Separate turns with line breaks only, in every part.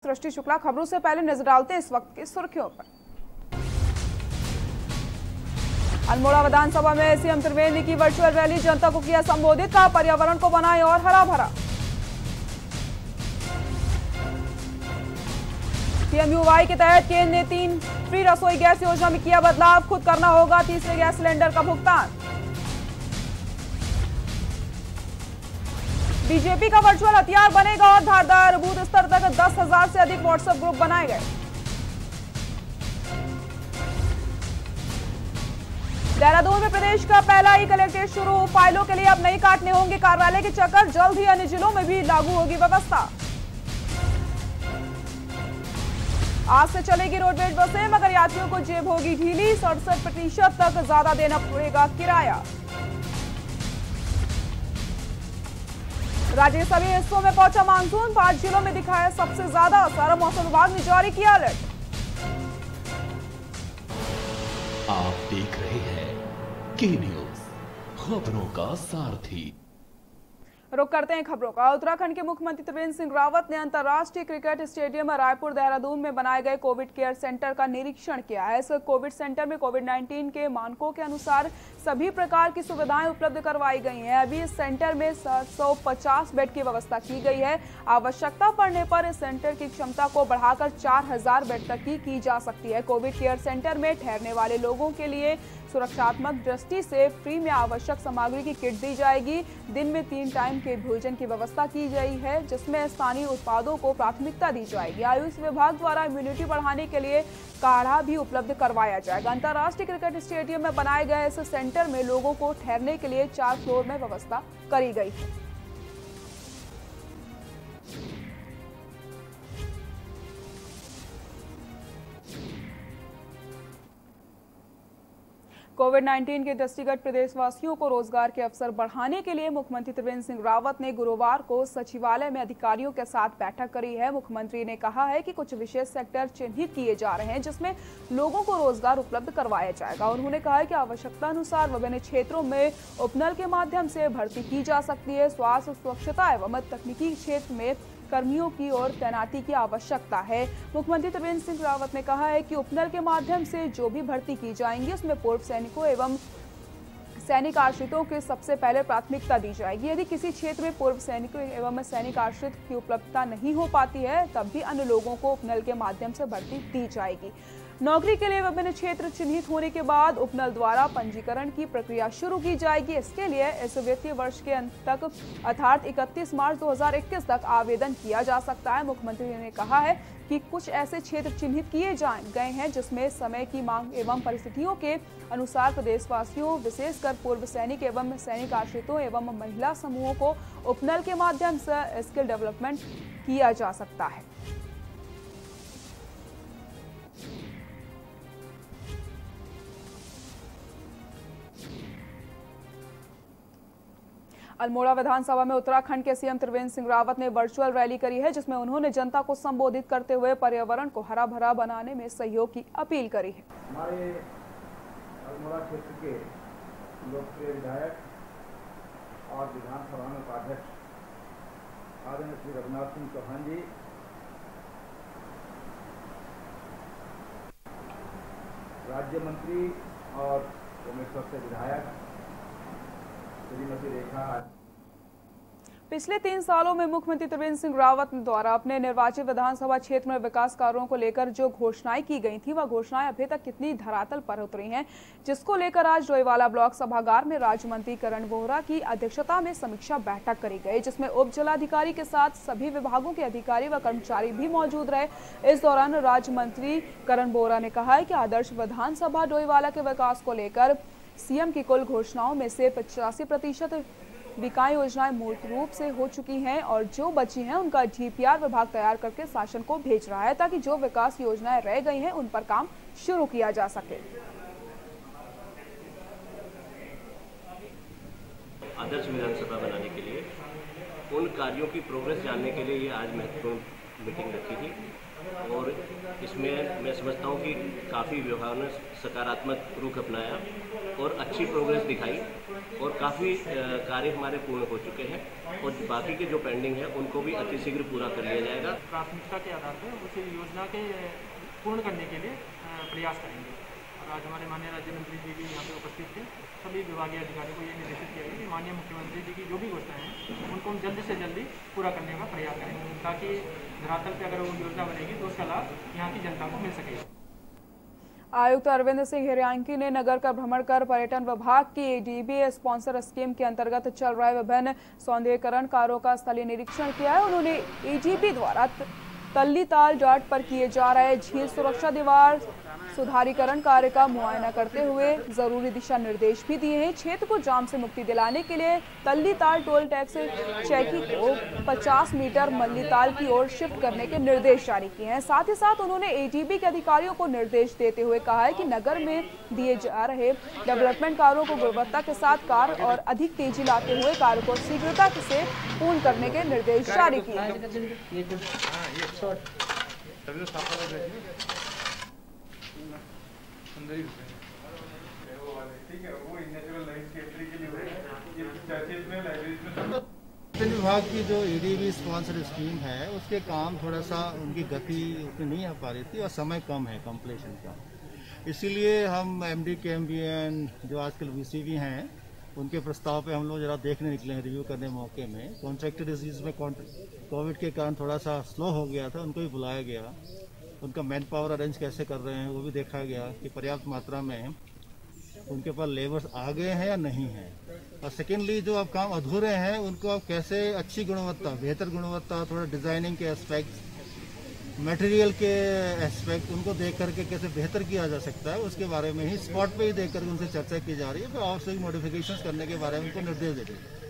सृष्टि शुक्ला, खबरों से पहले नजर डालते हैं इस वक्त की सुर्खियों पर। अल्मोड़ा विधानसभा में सीएम त्रिवेंद्र की वर्चुअल रैली, जनता को किया संबोधित, कहा पर्यावरण को बनाए और हरा भरा। पीएमयूवाई के तहत केंद्र ने 3 फ्री रसोई गैस योजना में किया बदलाव, खुद करना होगा तीसरे गैस सिलेंडर का भुगतान। बीजेपी का वर्चुअल हथियार बनेगा और धारदार, बूथ स्तर तक 10,000 से अधिक व्हाट्सएप ग्रुप बनाए गए। देहरादून में प्रदेश का पहला ई कलेक्ट्रेट शुरू, फाइलों के लिए अब नहीं काटने होंगे कार्यालय के चक्कर, जल्द ही अन्य जिलों में भी लागू होगी व्यवस्था। आज से चलेगी रोडवेज बसें, मगर यात्रियों को जेब होगी ढीली, 67% तक ज्यादा देना पड़ेगा किराया। राज्य के सभी हिस्सों में पहुंचा मानसून, 5 जिलों में दिखाया सबसे ज्यादा असर, मौसम विभाग ने जारी किया अलर्ट।
आप देख रहे हैं के न्यूज, खबरों का सारथी।
रुक करते हैं खबरों का। उत्तराखंड के मुख्यमंत्री त्रिवेंद्र सिंह रावत ने अंतर्राष्ट्रीय क्रिकेट स्टेडियम रायपुर देहरादून में बनाए गए कोविड केयर सेंटर का निरीक्षण किया है। इस कोविड सेंटर में कोविड-19 के मानकों के अनुसार सभी प्रकार की सुविधाएं उपलब्ध करवाई गई हैं। अभी इस सेंटर में 750 बेड की व्यवस्था की गई है। आवश्यकता पड़ने पर इस सेंटर की क्षमता को बढ़ाकर 4000 बेड तक की जा सकती है। कोविड केयर सेंटर में ठहरने वाले लोगों के लिए सुरक्षात्मक दृष्टि से फ्री में आवश्यक सामग्री की किट दी जाएगी। दिन में 3 टाइम के भोजन की व्यवस्था की गई है, जिसमें स्थानीय उत्पादों को प्राथमिकता दी जाएगी। आयुष विभाग द्वारा इम्यूनिटी बढ़ाने के लिए काढ़ा भी उपलब्ध करवाया जाएगा। अंतर्राष्ट्रीय क्रिकेट स्टेडियम में बनाए गए इस सेंटर में लोगों को ठहरने के लिए 4 फ्लोर में व्यवस्था करी गई है। कोविड-19 के दृष्टिगत प्रदेशवासियों को रोजगार के अवसर बढ़ाने के लिए मुख्यमंत्री त्रिवेंद्र सिंह रावत ने गुरुवार को सचिवालय में अधिकारियों के साथ बैठक करी है। मुख्यमंत्री ने कहा है कि कुछ विशेष सेक्टर चिन्हित किए जा रहे हैं, जिसमें लोगों को रोजगार उपलब्ध करवाया जाएगा। उन्होंने कहा है कि आवश्यकता अनुसार विभिन्न क्षेत्रों में उपनल के माध्यम से भर्ती की जा सकती है। स्वास्थ्य, स्वच्छता एवं तकनीकी क्षेत्र में कर्मियों की ओर तैनाती की आवश्यकता है। मुख्यमंत्री त्रिवेंद्र सिंह रावत ने कहा है कि उपनल के माध्यम से जो भी भर्ती की जाएंगी उसमें पूर्व सैनिकों एवं सैनिक आश्रितों के सबसे पहले प्राथमिकता दी जाएगी। यदि किसी क्षेत्र में पूर्व सैनिकों एवं सैनिक आश्रित की उपलब्धता नहीं हो पाती है, तब भी अन्य लोगों को उपनल के माध्यम से भर्ती दी जाएगी। नौकरी के लिए विभिन्न क्षेत्र चिन्हित होने के बाद उपनल द्वारा पंजीकरण की प्रक्रिया शुरू की जाएगी। इसके लिए इस वित्तीय वर्ष के अंत तक अर्थात 31 मार्च 2021 तक आवेदन किया जा सकता है। मुख्यमंत्री ने कहा है कि कुछ ऐसे क्षेत्र चिन्हित किए गए हैं जिसमें समय की मांग एवं परिस्थितियों के अनुसार प्रदेशवासियों, विशेषकर पूर्व सैनिक एवं सैनिक आश्रितों एवं महिला समूहों को उपनल के माध्यम से स्किल डेवलपमेंट किया जा सकता है। अल्मोड़ा विधानसभा में उत्तराखंड के सीएम त्रिवेंद्र सिंह रावत ने वर्चुअल रैली करी है, जिसमें उन्होंने जनता को संबोधित करते हुए पर्यावरण को हरा भरा बनाने में सहयोग की अपील करी है।
हमारे अल्मोड़ा क्षेत्र के लोकप्रिय विधायक और विधानसभा में उपाध्यक्ष आदरणीय श्री रघुनाथ सिंह चौहान जी, राज्य मंत्री और भुवनेश्वर से विधायक श्रीमती रेखा।
पिछले 3 सालों में मुख्यमंत्री त्रिवेंद्र सिंह रावत द्वारा अपने निर्वाचित विधानसभा क्षेत्र में विकास कार्यों को लेकर जो घोषणाएं की गई थी, वह घोषणाएं अभी तक कितनी धरातल पर उतरी हैं, जिसको लेकर आज डोईवाला ब्लॉक सभागार में राज्य मंत्री करण बोहरा की अध्यक्षता में समीक्षा बैठक करी गई, जिसमें उप जिलाधिकारी के साथ सभी विभागों के अधिकारी व कर्मचारी भी मौजूद रहे। इस दौरान राज्य मंत्री करण बोहरा ने कहा है कि आदर्श विधानसभा डोईवाला के विकास को लेकर सीएम की कुल घोषणाओं में से 85% विकास योजनाएं मूल रूप से हो चुकी हैं और जो बची हैं उनका डीपीआर विभाग तैयार करके शासन को भेज रहा है, ताकि जो विकास योजनाएं रह गई हैं उन पर काम शुरू किया जा सके।
आदर्श विधानसभा बनाने के लिए उन कार्यों की प्रोग्रेस जानने के लिए ये आज महत्वपूर्ण मीटिंग रखी थी। और इसमें मैं समझता हूँ कि काफ़ी विभागों ने सकारात्मक रुख अपनाया और अच्छी प्रोग्रेस दिखाई और काफ़ी कार्य हमारे पूर्ण हो चुके हैं और बाकी के जो पेंडिंग है उनको भी अतिशीघ्र पूरा कर लिया जाएगा।
प्राथमिकता के आधार पर उस योजना के पूर्ण करने के लिए प्रयास करेंगे। और आज हमारे माननीय राज्य मंत्री जी भी यहाँ पे उपस्थित थे। सभी विभागीय अधिकारियों को ये निर्देशित किया गया कि माननीय मुख्यमंत्री जी की जो भी घोषणाएं हैं उनको हम जल्दी से जल्दी पूरा करने का प्रयास करेंगे, ताकि धरातल पर अगर वो योजना बनेगी तो उसका लाभ यहाँ की जनता को मिल सकेगा।
आयुक्त अरविंद सिंह हिरयांकी ने नगर का भ्रमण कर पर्यटन विभाग की एडीबी स्पॉन्सर स्कीम के अंतर्गत चल रहे विभिन्न सौंदर्यीकरण कार्यों का स्थलीय निरीक्षण किया है। उन्होंने एडीबी द्वारा तल्लीताल घाट पर किए जा रहे झील सुरक्षा दीवार सुधारीकरण कार्य का मुआयना करते हुए जरूरी दिशा निर्देश भी दिए हैं। क्षेत्र को जाम से मुक्ति दिलाने के लिए तल्लीताल टोल टैक्स चौकी को 50 मीटर मल्लीताल की ओर शिफ्ट करने के निर्देश जारी किए हैं। साथ ही साथ उन्होंने एडीबी के अधिकारियों को निर्देश देते हुए कहा है कि नगर में दिए जा रहे डेवलपमेंट कार्यों को गुणवत्ता के साथ कार्य और अधिक तेजी लाते हुए कार्य को शीघ्रता से पूर्ण करने के निर्देश जारी किए हैं।
विभाग की जो एडीबी स्पॉन्सर स्कीम है उसके काम थोड़ा सा उनकी गति उतनी नहीं आ पा रही थी और समय कम है कंप्लीशन का। इसीलिए हम एमडी केएमबीएन जो आजकल वीसीबी हैं उनके प्रस्ताव पे हम लोग जरा देखने निकले हैं रिव्यू करने मौके में। कॉन्ट्रैक्टर डिजीज में कोविड के कारण थोड़ा सा स्लो हो गया था, उनको भी बुलाया गया, उनका मैन पावर अरेंज कैसे कर रहे हैं वो भी देखा गया कि पर्याप्त मात्रा में उनके पास लेबर्स आ गए हैं या नहीं है। और सेकेंडली जो अब काम अधूरे हैं उनको अब कैसे अच्छी गुणवत्ता, बेहतर गुणवत्ता, थोड़ा डिजाइनिंग के एस्पेक्ट, मटेरियल के एस्पेक्ट उनको देख करके कैसे बेहतर किया जा सकता है उसके बारे में ही स्पॉट पे ही देख करके उनसे चर्चा की जा रही है। फिर आवश्यक मॉडिफिकेशंस करने के बारे में उनको निर्देश दे देंगे।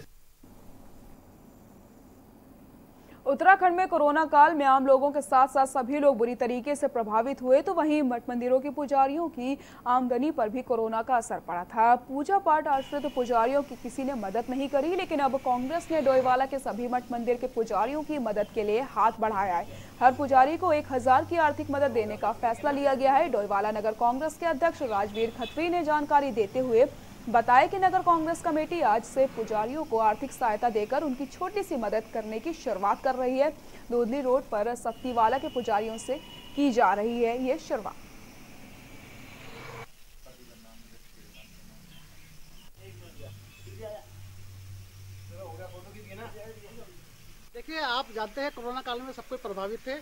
उत्तराखंड में कोरोना काल में आम लोगों के साथ साथ सभी लोग बुरी तरीके से प्रभावित हुए, तो वहीं मठ मंदिरों के पुजारियों की आमदनी पर भी कोरोना का असर पड़ा था। पूजा पाठ आश्रित पुजारियों की किसी ने मदद नहीं करी, लेकिन अब कांग्रेस ने डोईवाला के सभी मठ मंदिर के पुजारियों की मदद के लिए हाथ बढ़ाया है। हर पुजारी को 1000 की आर्थिक मदद देने का फैसला लिया गया है। डोईवाला नगर कांग्रेस के अध्यक्ष राजवीर खत्री ने जानकारी देते हुए बताया कि नगर कांग्रेस कमेटी आज से पुजारियों को आर्थिक सहायता देकर उनकी छोटी सी मदद करने की शुरुआत कर रही है। दूधली रोड पर सख्तीवाला के पुजारियों से की जा रही है ये शुरुआत।
देखिए, आप जानते हैं कोरोना काल में सब कोई प्रभावित थे,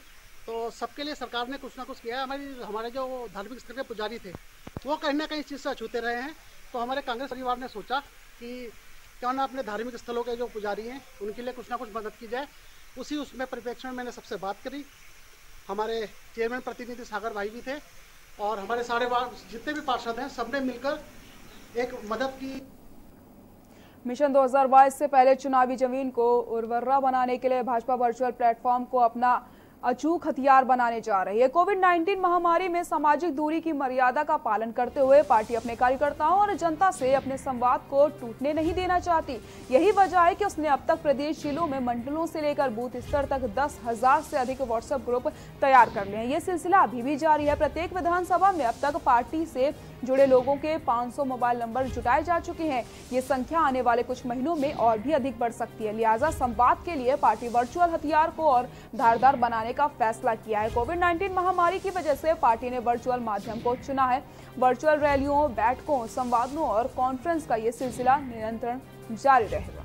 तो सबके लिए सरकार ने कुछ ना कुछ किया है। हमारे जो धार्मिक स्थल के पुजारी थे वो कहीं ना कहीं इस चीज़ से अछूते रहे हैं, तो हमारे कांग्रेस परिवार ने सोचा कि क्यों ना अपने धार्मिक स्थलों के जो पुजारी हैं उनके लिए कुछ ना कुछ मदद की जाए। उसमें परिप्रेक्ष्य में मैंने सबसे बात करी। हमारे चेयरमैन प्रतिनिधि सागर भाई भी थे और हमारे सारे जितने भी पार्षद हैं सबने मिलकर एक मदद की।
मिशन 2022 से पहले चुनावी जमीन को उर्वरा बनाने के लिए भाजपा वर्चुअल प्लेटफॉर्म को अपना अचूक हथियार बनाने जा रही है। कोविड-19 महामारी में सामाजिक दूरी की मर्यादा का पालन करते हुए पार्टी अपने कार्यकर्ताओं और जनता से अपने संवाद को टूटने नहीं देना चाहती। यही वजह है कि उसने अब तक प्रदेश जिलों में मंडलों से लेकर बूथ स्तर तक 10,000 से अधिक व्हाट्सएप ग्रुप तैयार कर लिए हैं। ये सिलसिला अभी भी जारी है। प्रत्येक विधानसभा में अब तक पार्टी से जुड़े लोगों के 500 मोबाइल नंबर जुटाए जा चुके हैं। ये संख्या आने वाले कुछ महीनों में और भी अधिक बढ़ सकती है। लिहाजा संवाद के लिए पार्टी वर्चुअल हथियार को और धारदार बनाने का फैसला किया है। कोविड-19 महामारी की वजह से पार्टी ने वर्चुअल माध्यम को चुना है। वर्चुअल रैलियों, बैठकों, संवादों और कॉन्फ्रेंस का ये सिलसिला निरंतर जारी रहेगा।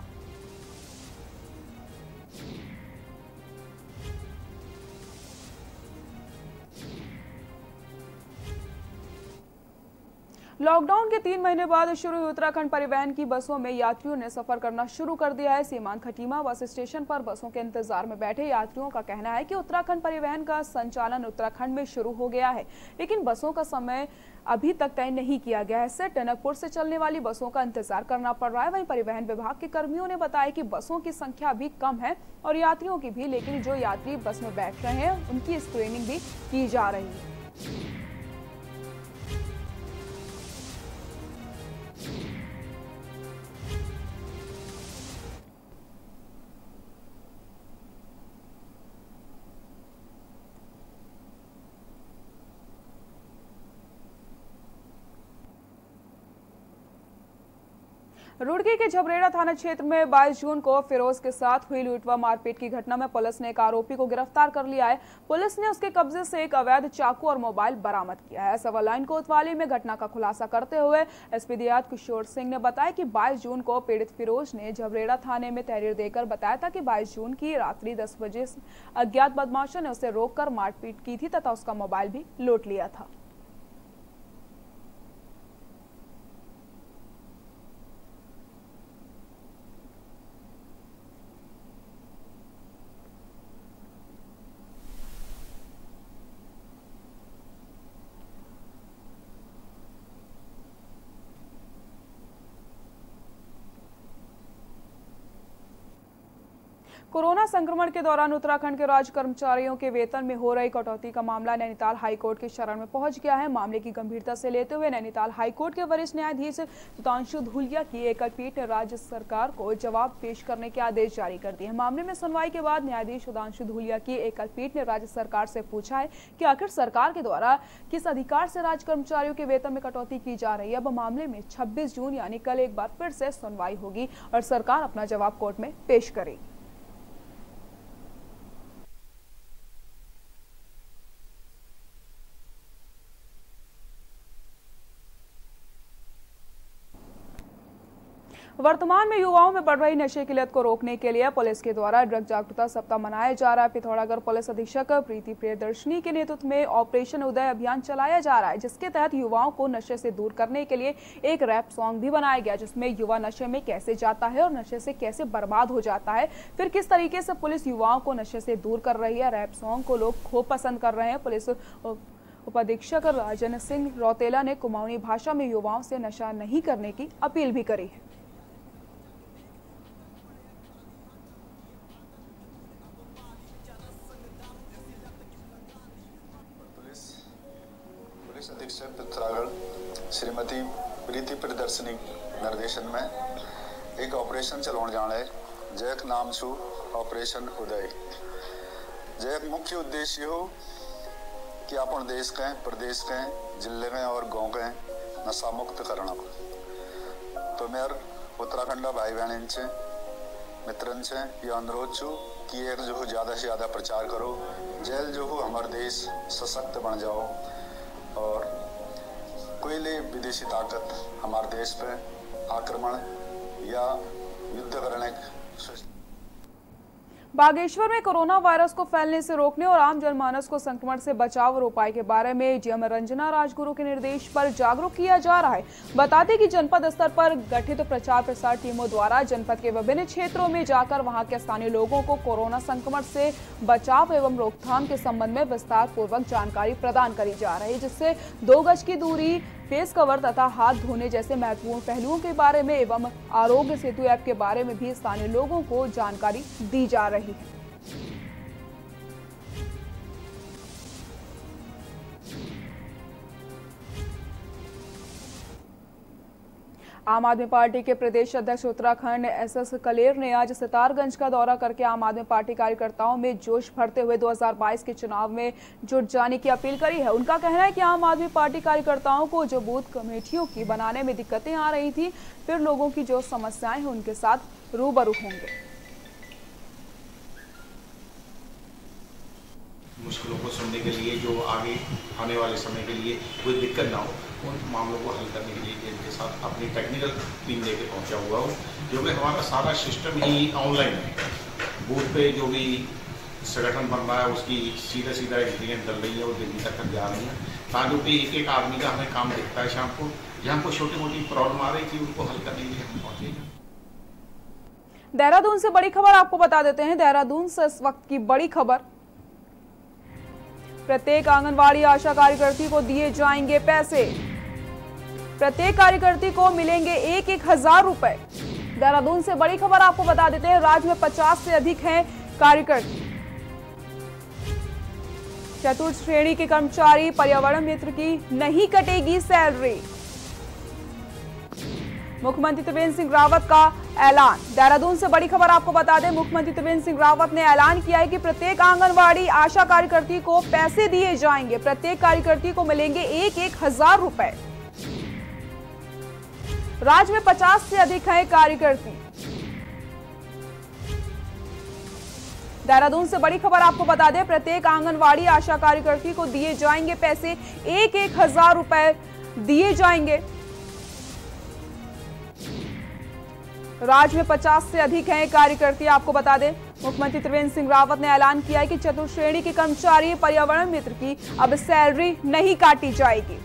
लॉकडाउन के 3 महीने बाद शुरू हुई उत्तराखंड परिवहन की बसों में यात्रियों ने सफर करना शुरू कर दिया है। सीमांत खटीमा बस स्टेशन पर बसों के इंतजार में बैठे यात्रियों का कहना है कि उत्तराखंड परिवहन का संचालन उत्तराखंड में शुरू हो गया है, लेकिन बसों का समय अभी तक तय नहीं किया गया है। इससे टनकपुर से चलने वाली बसों का इंतजार करना पड़ रहा है। वहीं परिवहन विभाग के कर्मियों ने बताया कि बसों की संख्या अभी कम है और यात्रियों की भी, लेकिन जो यात्री बस में बैठ रहे हैं उनकी स्क्रीनिंग भी की जा रही है। रुड़की के झबरेड़ा थाना क्षेत्र में 22 जून को फिरोज के साथ हुई लूट व मारपीट की घटना में पुलिस ने एक आरोपी को गिरफ्तार कर लिया है। पुलिस ने उसके कब्जे से एक अवैध चाकू और मोबाइल बरामद किया है। सवा लाइन कोतवाली में घटना का खुलासा करते हुए एसपी देहात किशोर सिंह ने बताया कि 22 जून को पीड़ित फिरोज ने झबरेड़ा थाने में तहरीर देकर बताया था कि 22 जून की रात्रि 10 बजे अज्ञात बदमाशों ने उसे रोककर मारपीट की थी तथा उसका मोबाइल भी लूट लिया था। कोरोना संक्रमण के दौरान उत्तराखंड के राज्य कर्मचारियों के वेतन में हो रही कटौती का मामला नैनीताल हाईकोर्ट के शरण में पहुंच गया है। मामले की गंभीरता से लेते हुए नैनीताल हाईकोर्ट के वरिष्ठ न्यायाधीश सुधांशु धूलिया की एकल पीठ ने राज्य सरकार को जवाब पेश करने के आदेश जारी कर दिए हैं। मामले में सुनवाई के बाद न्यायाधीश सुधांशु धूलिया की एकल पीठ ने राज्य सरकार से पूछा है कि आखिर सरकार के द्वारा किस अधिकार से राज्य कर्मचारियों के वेतन में कटौती की जा रही है। अब मामले में 26 जून यानी कल एक बार फिर से सुनवाई होगी और सरकार अपना जवाब कोर्ट में पेश करेगी। वर्तमान में युवाओं में बढ़ रही नशे की लत को रोकने के लिए पुलिस के द्वारा ड्रग जागरूकता सप्ताह मनाया जा रहा है। पिथौरागढ़ पुलिस अधीक्षक प्रीति प्रियदर्शनी के नेतृत्व में ऑपरेशन उदय अभियान चलाया जा रहा है, जिसके तहत युवाओं को नशे से दूर करने के लिए एक रैप सॉन्ग भी बनाया गया, जिसमें युवा नशे में कैसे जाता है और नशे से कैसे बर्बाद हो जाता है, फिर किस तरीके से पुलिस युवाओं को नशे से दूर कर रही है। रैप सॉन्ग को लोग खूब पसंद कर रहे हैं। पुलिस उपाधीक्षक राजन सिंह रौतेला ने कुमाऊनी भाषा में युवाओं से नशा नहीं करने की अपील भी करी है।
पुलिस अधीक्षक पिथौरागढ़ श्रीमती प्रीति प्रियदर्शनी निर्देशन में एक ऑपरेशन चलाने जाना है, जैक नाम छू ऑपरेशन उदय। जैक मुख्य उद्देश्य हो कि अपन देश के, प्रदेश के, जिले में और गांव के नशा मुक्त करना। तो मेरे उत्तराखंड भाई बहन से मित्रन से ये अनुरोध छू कि एक जो ज़्यादा से ज़्यादा प्रचार करो, जेल जो हो हमारे देश सशक्त बन जाओ और कोई विदेशी ताकत हमारे देश पे आक्रमण या युद्ध करने।
बागेश्वर में कोरोना वायरस को फैलने से रोकने और आम जनमानस को संक्रमण से बचाव और उपाय के बारे में जीएम रंजना राजगुरु के निर्देश पर जागरूक किया जा रहा है। बता दें कि जनपद स्तर पर गठित प्रचार प्रसार टीमों द्वारा जनपद के विभिन्न क्षेत्रों में जाकर वहां के स्थानीय लोगों को कोरोना संक्रमण से बचाव एवं रोकथाम के संबंध में विस्तार पूर्वक जानकारी प्रदान करी जा रही है, जिससे 2 गज की दूरी, फेस कवर तथा हाथ धोने जैसे महत्वपूर्ण पहलुओं के बारे में एवं आरोग्य सेतु ऐप के बारे में भी स्थानीय लोगों को जानकारी दी जा रही है। आम आदमी पार्टी के प्रदेश अध्यक्ष उत्तराखंड एसएस कलेर ने आज सितारगंज का दौरा करके आम आदमी पार्टी कार्यकर्ताओं में जोश भरते हुए 2022 के चुनाव में जुट जाने की अपील करी है। उनका कहना है कि आम आदमी पार्टी कार्यकर्ताओं को जो बूथ कमेटियों की बनाने में दिक्कतें आ रही थी, फिर लोगों की जो समस्याएं हैं उनके साथ रूबरू होंगे।
मुश्किलों को सुनने के लिए, जो आगे आने वाले समय के लिए कोई दिक्कत ना हो, उन मामलों को हल करने के लिए इनके साथ अपनी टेक्निकल टीम लेके पहुंचा हुआ हूँ, जो कि हमारा सारा सिस्टम ही ऑनलाइन है। बूथ पे जो भी संगठन बन रहा है उसकी सीधा एंट्रियाँ डल रही है और दिल्ली तक जा रही है, ताकि एक आदमी का हमें काम दिखता है शाम को। जहाँ को छोटी मोटी प्रॉब्लम आ रही थी उनको हल करने के लिए हम पहुँचे।
देहरादून से बड़ी खबर आपको बता देते हैं। देहरादून से इस वक्त की बड़ी खबर, प्रत्येक आंगनवाड़ी आशा कार्यकर्ती को दिए जाएंगे पैसे। प्रत्येक कार्यकर्ती को मिलेंगे 1,000 रुपए। देहरादून से बड़ी खबर आपको बता देते हैं। राज्य में 50 से अधिक हैं कार्यकर्ती। चतुर्थ श्रेणी के कर्मचारी पर्यावरण मित्र की नहीं कटेगी सैलरी। मुख्यमंत्री त्रिवेंद्र सिंह रावत का ऐलान। देहरादून से बड़ी खबर आपको बता दें, मुख्यमंत्री त्रिवेंद्र सिंह रावत ने ऐलान किया है कि प्रत्येक आंगनवाड़ी आशा कार्यकर्ती को पैसे दिए जाएंगे। प्रत्येक कार्यकर्ती को मिलेंगे 1,000 रुपए। राज्य में 50 से अधिक हैं कार्यकर्ती। देहरादून से बड़ी खबर आपको बता दें, प्रत्येक आंगनवाड़ी आशा कार्यकर्ती को दिए जाएंगे पैसे, 1,000 रुपए दिए जाएंगे। राज्य में 50 से अधिक हैं कार्यकर्ती। आपको बता दें, मुख्यमंत्री त्रिवेंद्र सिंह रावत ने ऐलान किया है कि चतुर्थ श्रेणी के कर्मचारी पर्यावरण मित्र की अब सैलरी नहीं काटी जाएगी।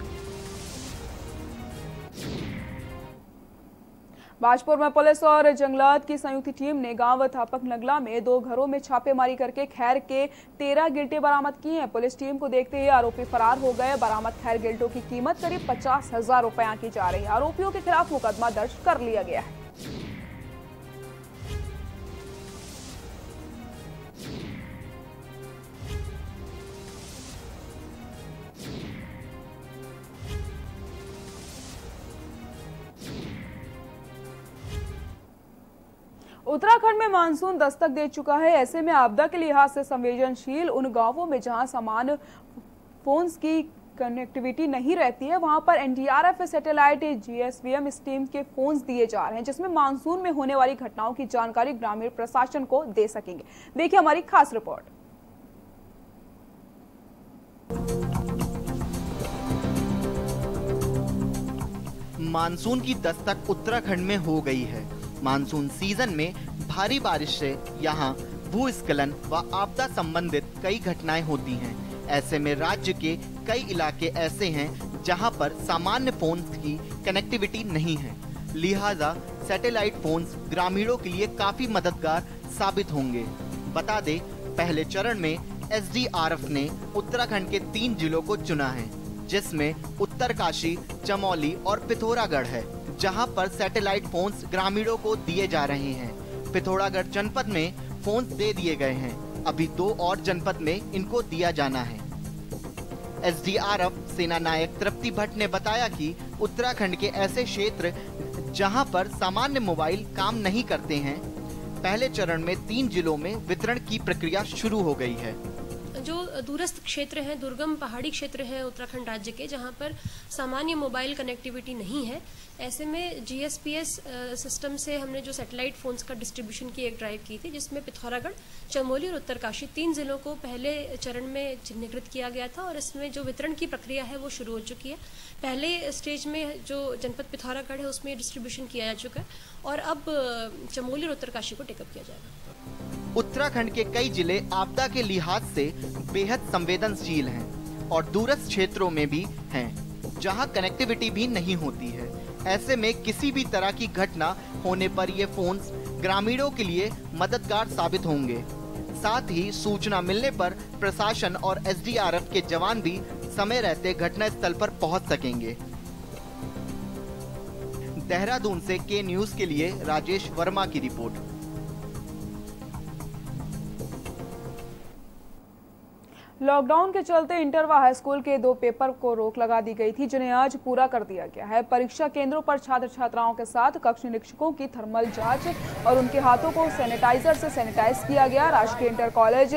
बाजपुर में पुलिस और जंगलात की संयुक्त टीम ने गांव थापक नगला में 2 घरों में छापेमारी करके खैर के 13 गिल्टे बरामद किए हैं। पुलिस टीम को देखते ही आरोपी फरार हो गए। बरामद खैर गिल्टों की कीमत करीब 50,000 रुपए आंकी जा रही है। आरोपियों के खिलाफ मुकदमा दर्ज कर लिया गया है। उत्तराखंड में मानसून दस्तक दे चुका है। ऐसे में आपदा के लिहाज से संवेदनशील उन गांवों में जहां सामान्य फोन्स की कनेक्टिविटी नहीं रहती है, वहां पर एनडीआरएफ सैटेलाइट जीएसवीएम स्टीम के फोन्स दिए जा रहे हैं, जिसमें मानसून में होने वाली घटनाओं की जानकारी ग्रामीण प्रशासन को दे सकेंगे। देखिए हमारी खास रिपोर्ट।
मानसून की दस्तक उत्तराखंड में हो गई है। मानसून सीजन में भारी बारिश से यहाँ भूस्खलन व आपदा संबंधित कई घटनाएं होती हैं। ऐसे में राज्य के कई इलाके ऐसे हैं जहां पर सामान्य फोन्स की कनेक्टिविटी नहीं है, लिहाजा सैटेलाइट फोन्स ग्रामीणों के लिए काफी मददगार साबित होंगे। बता दें, पहले चरण में एसडीआरएफ ने उत्तराखंड के 3 जिलों को चुना है, जिसमें उत्तरकाशी, चमोली और पिथौरागढ़ है, जहां पर सैटेलाइट फोन्स ग्रामीणों को दिए जा रहे हैं। पिथौरागढ़ जनपद में फोन्स दे दिए गए हैं, अभी 2 और जनपद में इनको दिया जाना है। एसडीआरएफ सेना नायक तृप्ति भट्ट ने बताया कि उत्तराखंड के ऐसे क्षेत्र जहां पर सामान्य मोबाइल काम नहीं करते हैं, पहले चरण में 3 जिलों में वितरण की प्रक्रिया शुरू हो गई है।
जो दूरस्थ क्षेत्र हैं, दुर्गम पहाड़ी क्षेत्र हैं उत्तराखंड राज्य के, जहां पर सामान्य मोबाइल कनेक्टिविटी नहीं है, ऐसे में जीएसपीएस सिस्टम से हमने जो सैटेलाइट फोन्स का डिस्ट्रीब्यूशन की एक ड्राइव की थी, जिसमें पिथौरागढ़, चमोली और उत्तरकाशी 3 जिलों को पहले चरण में चिन्हीकृत किया गया था और इसमें जो वितरण की प्रक्रिया है वो शुरू हो चुकी है। पहले स्टेज में जो जनपद पिथौरागढ़ है उसमें डिस्ट्रीब्यूशन किया जा चुका है और अब चमोली और उत्तरकाशी को टेकअप किया जाएगा।
उत्तराखंड के कई जिले आपदा के लिहाज से बेहद संवेदनशील हैं और दूरस्थ क्षेत्रों में भी हैं, जहां कनेक्टिविटी भी नहीं होती है। ऐसे में किसी भी तरह की घटना होने पर ये फोन्स ग्रामीणों के लिए मददगार साबित होंगे। साथ ही सूचना मिलने पर प्रशासन और एसडीआरएफ के जवान भी समय रहते घटना स्थल पर पहुंच सकेंगे। देहरादून से के न्यूज के लिए राजेश वर्मा की रिपोर्ट।
लॉकडाउन के चलते इंटर व हाई स्कूल के 2 पेपर को रोक लगा दी गई थी, जिन्हें आज पूरा कर दिया गया है। परीक्षा केंद्रों पर छात्र छात्राओं के साथ कक्ष निरीक्षकों की थर्मल जांच और उनके हाथों को सैनिटाइजर से सैनिटाइज किया गया। राजकीय इंटर कॉलेज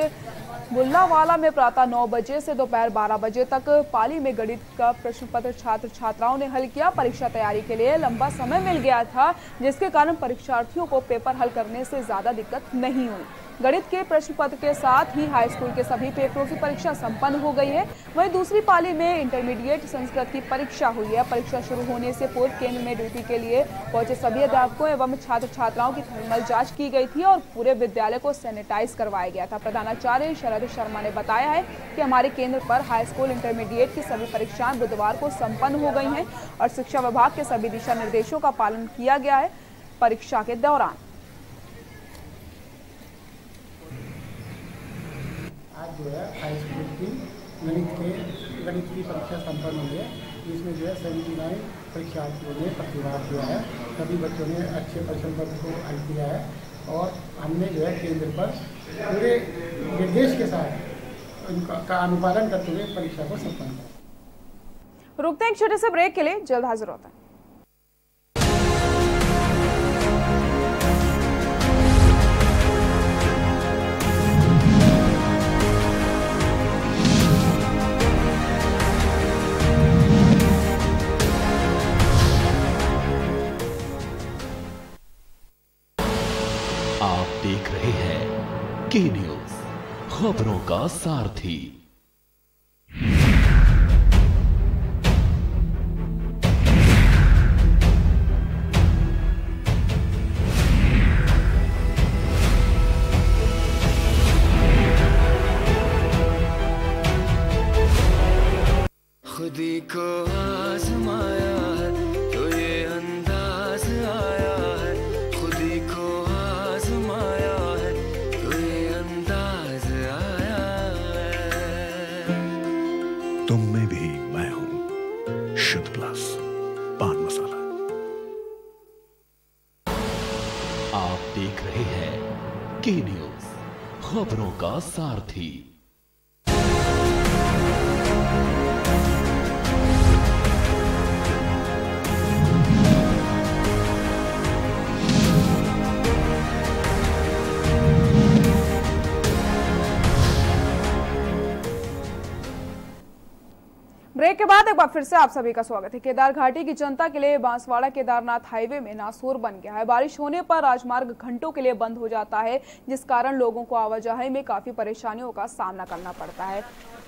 मुल्लावाला में प्रातः 9 बजे से दोपहर 12 बजे तक पाली में गणित का प्रश्न पत्र छात्र छात्राओं ने हल किया। परीक्षा तैयारी के लिए लंबा समय मिल गया था, जिसके कारण परीक्षार्थियों को पेपर हल करने से ज्यादा दिक्कत नहीं हुई। गणित के प्रश्न पत्र के साथ ही हाई स्कूल के सभी पेपरों की परीक्षा संपन्न हो गई है। वहीं दूसरी पाली में इंटरमीडिएट संस्कृत की परीक्षा हुई है। परीक्षा शुरू होने से पूर्व केंद्र में ड्यूटी के लिए पहुंचे सभी अध्यापकों एवं छात्र छात्राओं की थर्मल जांच की गई थी और पूरे विद्यालय को सैनिटाइज करवाया गया था। प्रधानाचार्य शरद शर्मा ने बताया है कि हमारे केंद्र पर हाई स्कूल इंटरमीडिएट की सभी परीक्षाएं बुधवार को संपन्न हो गई हैं और शिक्षा विभाग के सभी दिशा निर्देशों का पालन किया गया है। परीक्षा के दौरान
आज जो है हाई स्कूल की गणित की परीक्षा संपन्न हुई है। इसमें जो है 79 परीक्षार्थियों ने प्रतिभाग किया है। सभी बच्चों ने अच्छे प्रश्न पत्र को हल किया है और हमने जो है केंद्र पर पूरे निर्देश के साथ उनका अनुपालन करते हुए परीक्षा को संपन्न किया।
रुकते हैं एक छोटे से ब्रेक के लिए, जल्द हाजिर होता है।
के न्यूज, खबरों का सारथी।
खुदी को आजमाया है तो ये अंदाज आया है, खुदी को आजमाया है तो ये अंदाज आया है।
तुम में भी मैं हूं, शुद्ध प्लस पान मसाला।
आप देख रहे हैं के न्यूज, खबरों का सारथी।
ब्रेक के बाद एक बार फिर से आप सभी का स्वागत है। केदार घाटी की जनता के लिए बांसवाड़ा केदारनाथ हाईवे में नासूर बन गया है। बारिश होने पर राजमार्ग घंटों के लिए बंद हो जाता है, जिस कारण लोगों को आवाजाही में काफी परेशानियों का सामना करना पड़ता है।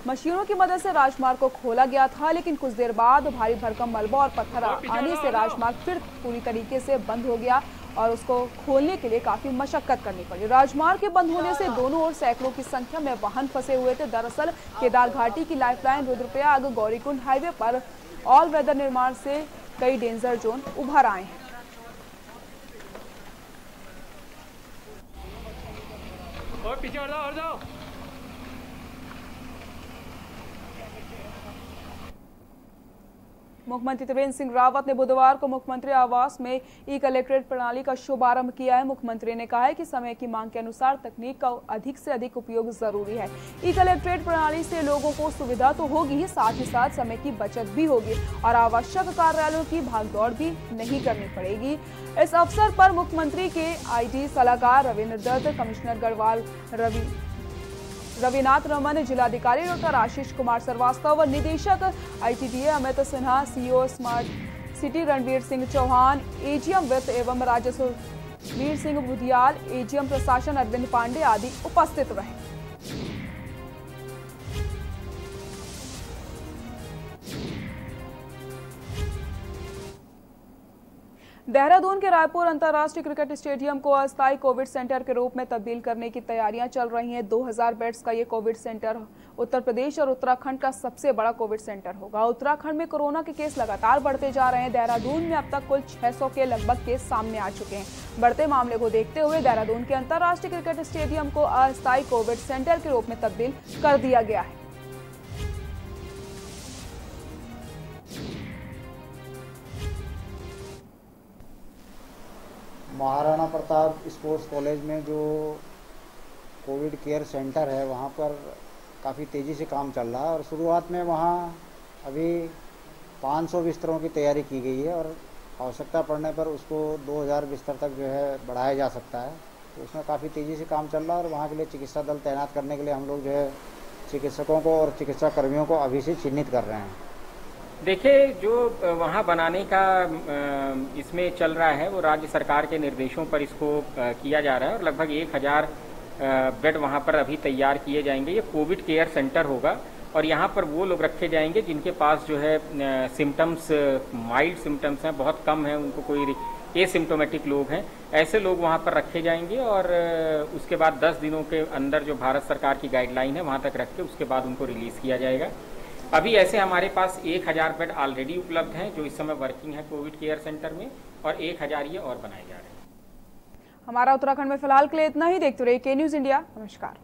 मशीनों की मदद से राजमार्ग को खोला गया था, लेकिन कुछ देर बाद भारी भरकम मलबा और पत्थर आने से राजमार्ग फिर पूरी तरीके से बंद हो गया और उसको खोलने के लिए काफी मशक्कत करनी पड़ी। राजमार्ग के बंद होने से दोनों ओर सैकड़ों की संख्या में वाहन फंसे हुए थे। दरअसल केदार घाटी की लाइफलाइन रुद्रप्रयाग गौरीकुंड हाईवे पर ऑल वेदर निर्माण से कई डेंजर जोन उभर आए हैं।
और पीछे हट जाओ।
मुख्यमंत्री त्रिवेंद्र सिंह रावत ने बुधवार को मुख्यमंत्री आवास में ई कलेक्ट्रेट प्रणाली का शुभारंभ किया है। मुख्यमंत्री ने कहा है कि समय की मांग के अनुसार तकनीक का अधिक से अधिक उपयोग जरूरी है। ई कलेक्ट्रेट प्रणाली से लोगों को सुविधा तो होगी ही, साथ ही साथ समय की बचत भी होगी और आवश्यक कार्यालयों की भागदौड़ भी नहीं करनी पड़ेगी। इस अवसर पर मुख्यमंत्री के IT सलाहकार रविंद्र दत्त, कमिश्नर गढ़वाल रविनाथ रमन, जिलाधिकारी डॉक्टर आशीष कुमार श्रीवास्तव, निदेशक ITDA Amit Sinha, CEO smart city Ranveer Singh Chauhan, AGM वित्त एवं राजस्व वीर सिंह बुधियाल, AGM प्रशासन अरविंद पांडे आदि उपस्थित रहे। देहरादून के रायपुर अंतर्राष्ट्रीय क्रिकेट स्टेडियम को अस्थायी कोविड सेंटर के रूप में तब्दील करने की तैयारियां चल रही हैं। 2000 बेड्स का ये कोविड सेंटर उत्तर प्रदेश और उत्तराखंड का सबसे बड़ा कोविड सेंटर होगा। उत्तराखंड में कोरोना के केस लगातार बढ़ते जा रहे हैं। देहरादून में अब तक कुल 600 के लगभग केस सामने आ चुके हैं। बढ़ते मामले को देखते हुए देहरादून के अंतर्राष्ट्रीय क्रिकेट स्टेडियम को अस्थायी कोविड सेंटर के रूप में तब्दील कर दिया गया है।
महाराणा प्रताप स्पोर्ट्स कॉलेज में जो कोविड केयर सेंटर है वहाँ पर काफ़ी तेज़ी से काम चल रहा है और शुरुआत में वहाँ अभी 500 बिस्तरों की तैयारी की गई है और आवश्यकता पड़ने पर उसको 2000 बिस्तर तक जो है बढ़ाया जा सकता है। तो उसमें काफ़ी तेज़ी से काम चल रहा है और वहाँ के लिए चिकित्सा दल तैनात करने के लिए हम लोग जो है चिकित्सकों को और चिकित्सा कर्मियों को अभी से चिन्हित कर रहे हैं।
देखिए, जो वहाँ बनाने का इसमें चल रहा है वो राज्य सरकार के निर्देशों पर इसको किया जा रहा है और लगभग 1000 बेड वहाँ पर अभी तैयार किए जाएंगे। ये कोविड केयर सेंटर होगा और यहाँ पर वो लोग रखे जाएंगे जिनके पास जो है सिम्टम्स, माइल्ड सिम्टम्स हैं, बहुत कम हैं, उनको कोई एसिम्टोमेटिक लोग हैं, ऐसे लोग वहाँ पर रखे जाएंगे और उसके बाद 10 दिनों के अंदर जो भारत सरकार की गाइडलाइन है वहाँ तक रख के उसके बाद उनको रिलीज़ किया जाएगा। अभी ऐसे हमारे पास 1000 बेड ऑलरेडी उपलब्ध हैं जो इस समय वर्किंग है कोविड केयर सेंटर में और 1000 ये और बनाए जा रहे हैं।
हमारा उत्तराखंड में फिलहाल के लिए इतना ही। देखते रहिए के न्यूज़ इंडिया। नमस्कार।